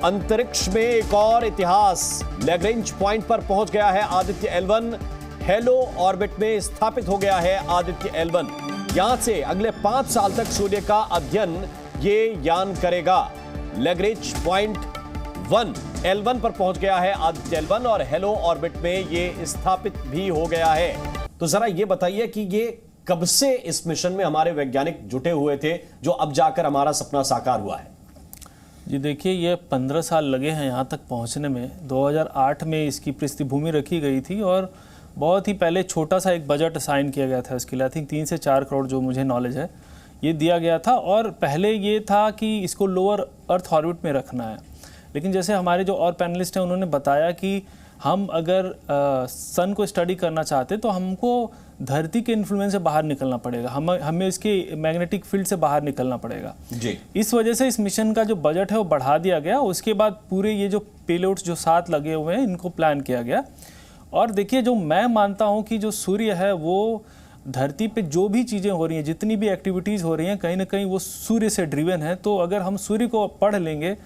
अंतरिक्ष में एक और इतिहास, लैग्रेंज पॉइंट पर पहुंच गया है आदित्य L1। हेलो ऑर्बिट में स्थापित हो गया है आदित्य L1। यहां से अगले 5 साल तक सूर्य का अध्ययन ये यान करेगा। लैग्रेंज पॉइंट 1 L1 पर पहुंच गया है आदित्य L1 और हेलो ऑर्बिट में ये स्थापित भी हो गया है। तो जरा ये बताइए कि ये कब से इस मिशन में हमारे वैज्ञानिक जुटे हुए थे, जो अब जाकर हमारा सपना साकार हुआ है? जी देखिए, ये 15 साल लगे हैं यहाँ तक पहुँचने में। 2008 में इसकी पृष्ठभूमि रखी गई थी और बहुत ही पहले छोटा सा एक बजट असाइन किया गया था इसके लिए। आई थिंक 3 से 4 करोड़ जो मुझे नॉलेज है ये दिया गया था। और पहले ये था कि इसको लोअर अर्थ ऑर्बिट में रखना है, लेकिन जैसे हमारे जो और पैनलिस्ट हैं उन्होंने बताया कि हम अगर सन को स्टडी करना चाहते तो हमको धरती के इन्फ्लुएंस से बाहर निकलना पड़ेगा, हमें इसके मैग्नेटिक फील्ड से बाहर निकलना पड़ेगा जी। इस वजह से इस मिशन का जो बजट है वो बढ़ा दिया गया। उसके बाद पूरे ये जो पेलोड्स जो 7 लगे हुए हैं इनको प्लान किया गया। और देखिए, जो मैं मानता हूँ कि जो सूर्य है वो धरती पे जो भी चीज़ें हो रही हैं, जितनी भी एक्टिविटीज़ हो रही हैं, कहीं ना कहीं वो सूर्य से ड्रिवन है। तो अगर हम सूर्य को पढ़ लेंगे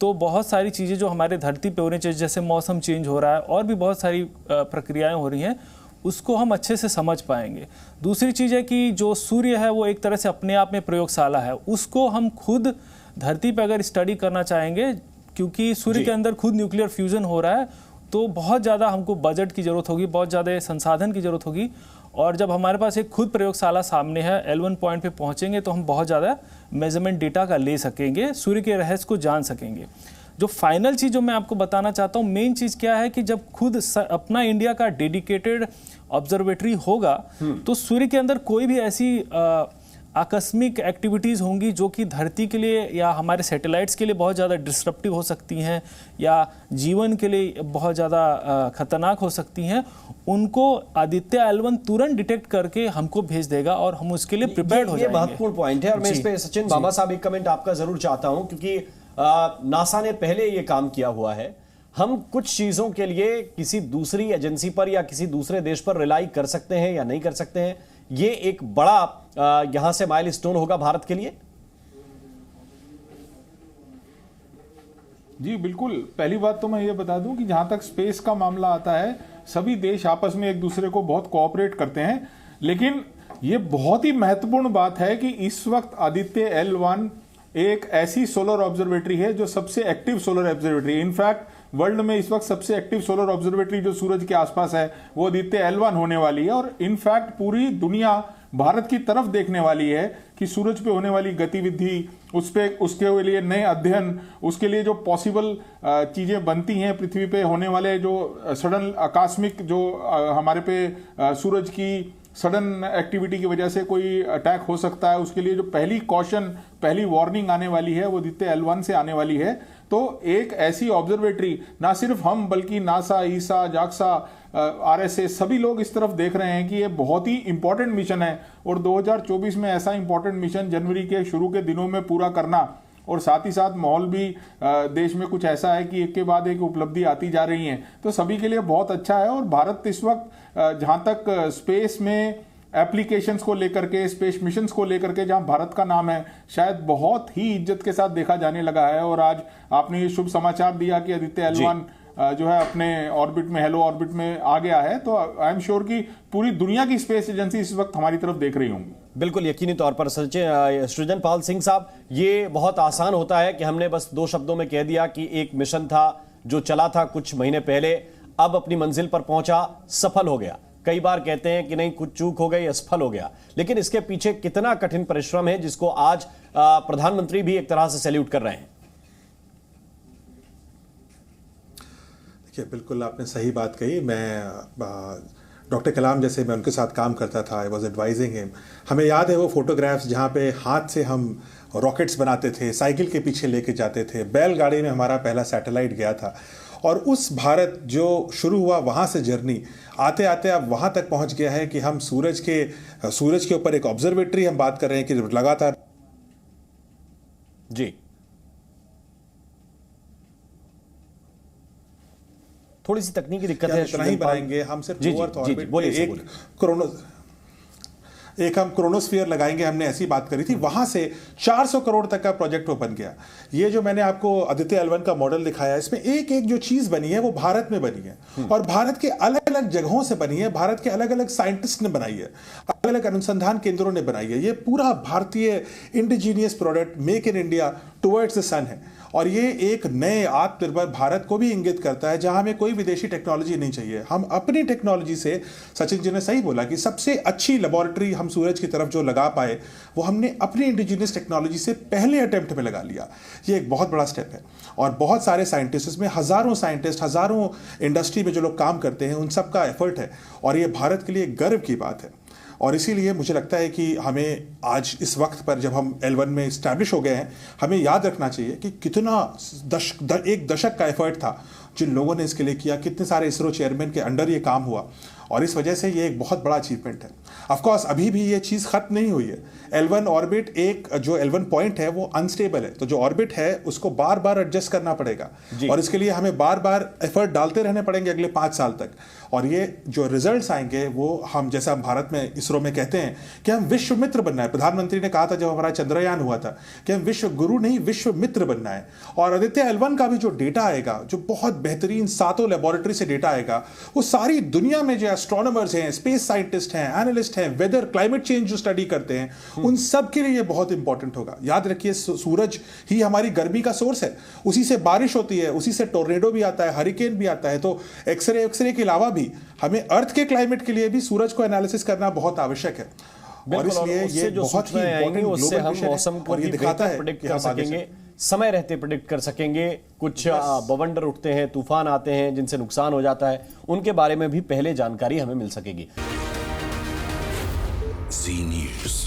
तो बहुत सारी चीज़ें जो हमारे धरती पे हो रही हैं, जैसे मौसम चेंज हो रहा है और भी बहुत सारी प्रक्रियाएं हो रही हैं, उसको हम अच्छे से समझ पाएंगे। दूसरी चीज़ है कि जो सूर्य है वो एक तरह से अपने आप में प्रयोगशाला है, उसको हम खुद धरती पे अगर स्टडी करना चाहेंगे, क्योंकि सूर्य के अंदर खुद न्यूक्लियर फ्यूजन हो रहा है, तो बहुत ज़्यादा हमको बजट की ज़रूरत होगी, बहुत ज़्यादा संसाधन की ज़रूरत होगी। और जब हमारे पास एक खुद प्रयोगशाला सामने है, L1 पॉइंट पे पहुंचेंगे तो हम बहुत ज़्यादा मेजरमेंट डेटा का ले सकेंगे, सूर्य के रहस्य को जान सकेंगे। जो फाइनल चीज़ जो मैं आपको बताना चाहता हूँ, मेन चीज़ क्या है कि जब खुद अपना इंडिया का डेडिकेटेड ऑब्जर्वेटरी होगा तो सूर्य के अंदर कोई भी ऐसी आकस्मिक एक्टिविटीज़ होंगी जो कि धरती के लिए या हमारे सैटेलाइट्स के लिए बहुत ज़्यादा डिस्ट्रप्टिव हो सकती हैं या जीवन के लिए बहुत ज़्यादा खतरनाक हो सकती हैं, उनको आदित्य L1 तुरंत डिटेक्ट करके हमको भेज देगा और हम उसके लिए प्रिपेयर्ड हो जाएंगे। ये महत्वपूर्ण पॉइंट है और मैं इस पे सचिन बाबा साहब एक कमेंट आपका जरूर चाहता हूं, क्योंकि नासा ने पहले ये काम किया हुआ है। हम कुछ चीजों के लिए किसी दूसरी एजेंसी पर या किसी दूसरे देश पर रिलाई कर सकते हैं या नहीं कर सकते हैं, ये एक बड़ा यहां से माइलस्टोन होगा भारत के लिए। जी बिल्कुल। पहली बात तो मैं ये बता दूं कि जहां तक स्पेस का मामला आता है, सभी देश आपस में एक दूसरे को बहुत कोऑपरेट करते हैं, लेकिन ये बहुत ही महत्वपूर्ण बात है कि इस वक्त आदित्य L1 एक ऐसी सोलर ऑब्जर्वेटरी है जो सबसे एक्टिव सोलर ऑब्जर्वेटरी है। इनफैक्ट वर्ल्ड में इस वक्त सबसे एक्टिव सोलर ऑब्जर्वेटरी जो सूरज के आसपास है वो आदित्य L1 होने वाली है। और इनफैक्ट पूरी दुनिया भारत की तरफ देखने वाली है कि सूरज पे होने वाली गतिविधि, उस पे उसके लिए नए अध्ययन, उसके लिए जो पॉसिबल चीजें बनती हैं, पृथ्वी पे होने वाले जो सडन आकस्मिक जो हमारे पे सूरज की सडन एक्टिविटी की वजह से कोई अटैक हो सकता है, उसके लिए जो पहली कॉशन, पहली वार्निंग आने वाली है वो आदित्य L1 से आने वाली है। तो एक ऐसी ऑब्जर्वेटरी ना सिर्फ हम बल्कि नासा, ईसा, जाक्सा, RSA सभी लोग इस तरफ देख रहे हैं कि ये बहुत ही इंपॉर्टेंट मिशन है। और 2024 में ऐसा इंपॉर्टेंट मिशन जनवरी के शुरू के दिनों में पूरा करना, और साथ ही साथ माहौल भी देश में कुछ ऐसा है कि एक के बाद एक उपलब्धि आती जा रही है, तो सभी के लिए बहुत अच्छा है। और भारत इस वक्त जहां तक स्पेस में एप्लीकेशंस को लेकर के, स्पेस मिशंस को लेकर के जहां भारत का नाम है, शायद बहुत ही इज्जत के साथ देखा जाने लगा है। और आज आपने ये शुभ समाचार दिया कि आदित्य L1 जो है अपने ऑर्बिट में, हेलो ऑर्बिट में आ गया है, तो आई एम श्योर कि पूरी दुनिया की स्पेस एजेंसी इस वक्त हमारी तरफ देख रही होंगी। बिल्कुल यकीनी तौर पर। सृजन पाल सिंह साहब, ये बहुत आसान होता है कि हमने बस 2 शब्दों में कह दिया कि एक मिशन था जो चला था कुछ महीने पहले, अब अपनी मंजिल पर पहुंचा, सफल हो गया। कई बार कहते हैं कि नहीं, कुछ चूक हो गई, असफल हो गया, लेकिन इसके पीछे कितना कठिन परिश्रम है जिसको आज प्रधानमंत्री भी एक तरह से सैल्यूट कर रहे हैं। देखिए, बिल्कुल आपने सही बात कही। मैं डॉक्टर कलाम जैसे मैं उनके साथ काम करता था, आई वॉज एडवाइजिंग हिम। हमें याद है वो फोटोग्राफ्स जहाँ पे हाथ से हम रॉकेट्स बनाते थे, साइकिल के पीछे लेके जाते थे, बैलगाड़ी में हमारा पहला सैटेलाइट गया था। और उस भारत जो शुरू हुआ वहाँ से जर्नी आते आते अब वहाँ तक पहुँच गया है कि हम सूरज के ऊपर एक ऑब्जर्वेटरी हम बात कर रहे हैं कि लगातार। जी, थोड़ी सी तकनीकी दिक्कत है, इतना ही बनाएंगे हम सिर्फ लोअर ऑर्बिट में एक एक हम क्रोनोस्फीयर लगाएंगे, हमने ऐसी बात करी थी, वहां से 400 करोड़ तक का प्रोजेक्ट वो बन गया। ये जो मैंने आपको आदित्य L1 का मॉडल दिखाया, इसमें एक एक जो चीज बनी है वो भारत में बनी है और भारत के अलग अलग जगहों से बनी है, भारत के अलग अलग साइंटिस्ट ने बनाई है, अलग अलग अनुसंधान केंद्रों ने बनाई है। ये पूरा भारतीय indigenous product, make in India towards the sun है और ये एक नए आत्मनिर्भर भारत को भी इंगित करता है, जहां हमें कोई विदेशी टेक्नोलॉजी नहीं चाहिए। हम अपनी टेक्नोलॉजी से, सचिन जी ने सही बोला कि सबसे अच्छी लेबोरेटरी हम सूरज की तरफ जो लगा पाए वो हमने अपनी इंडिजीनियस टेक्नोलॉजी से पहले अटेम्प्ट में लगा लिया। ये एक बहुत बड़ा स्टेप है और बहुत सारे साइंटिस्ट, इसमें हजारों साइंटिस्ट, हजारों इंडस्ट्री में जो लोग काम करते हैं, उन सबका एफर्ट है और ये भारत के लिए गर्व की बात है। और इसीलिए मुझे लगता है कि हमें आज इस वक्त पर जब हम L1 में इस्टेब्लिश हो गए हैं, हमें याद रखना चाहिए कि कितना एक दशक का एफर्ट था जिन लोगों ने इसके लिए किया, कितने सारे इसरो चेयरमैन के अंडर ये काम हुआ और इस वजह से ये एक बहुत बड़ा अचीवमेंट है। ऑफ कोर्स अभी भी ये चीज़ खत्म नहीं हुई है। L1 ऑर्बिट, एक जो L1 पॉइंट है वो अनस्टेबल है, तो जो ऑर्बिट है उसको बार बार एडजस्ट करना पड़ेगा और इसके लिए हमें बार बार एफर्ट डालते रहने पड़ेंगे अगले 5 साल तक। और ये जो रिजल्ट्स आएंगे वो हम, जैसा हम भारत में इसरो में कहते हैं कि हम विश्व मित्र बनना है। प्रधानमंत्री ने कहा था जब हमारा चंद्रयान हुआ था कि हम विश्व गुरु नहीं, विश्व मित्र बनना है। और आदित्य L1 का भी जो डेटा आएगा, जो बहुत बेहतरीन 7 लेबोरेटरी से डेटा आएगा, वो सारी दुनिया में जो एस्ट्रोनॉमर्स हैं, स्पेस साइंटिस्ट हैं, एनालिस्ट हैं, वेदर क्लाइमेट चेंज जो स्टडी करते हैं, उन सब के लिए ये बहुत इंपॉर्टेंट होगा। याद रखिए, सूरज ही हमारी गर्मी का सोर्स है, उसी से बारिश होती है, उसी से टोर्नेडो भी आता है, हरिकेन भी आता है। तो एक्सरे के अलावा भी हमें अर्थ के क्लाइमेट के लिए भी सूरज को एनालिसिस करना बहुत आवश्यक है और इसलिए ये जो बहुत ही आएंगे उससे हम मौसम को और ये दिखाता है प्रेडिक्ट कि कर सकेंगे, समय रहते प्रेडिक्ट कर सकेंगे। कुछ बवंडर उठते हैं, तूफान आते हैं जिनसे नुकसान हो जाता है, उनके बारे में भी पहले जानकारी हमें मिल सकेगी। जी न्यूज़।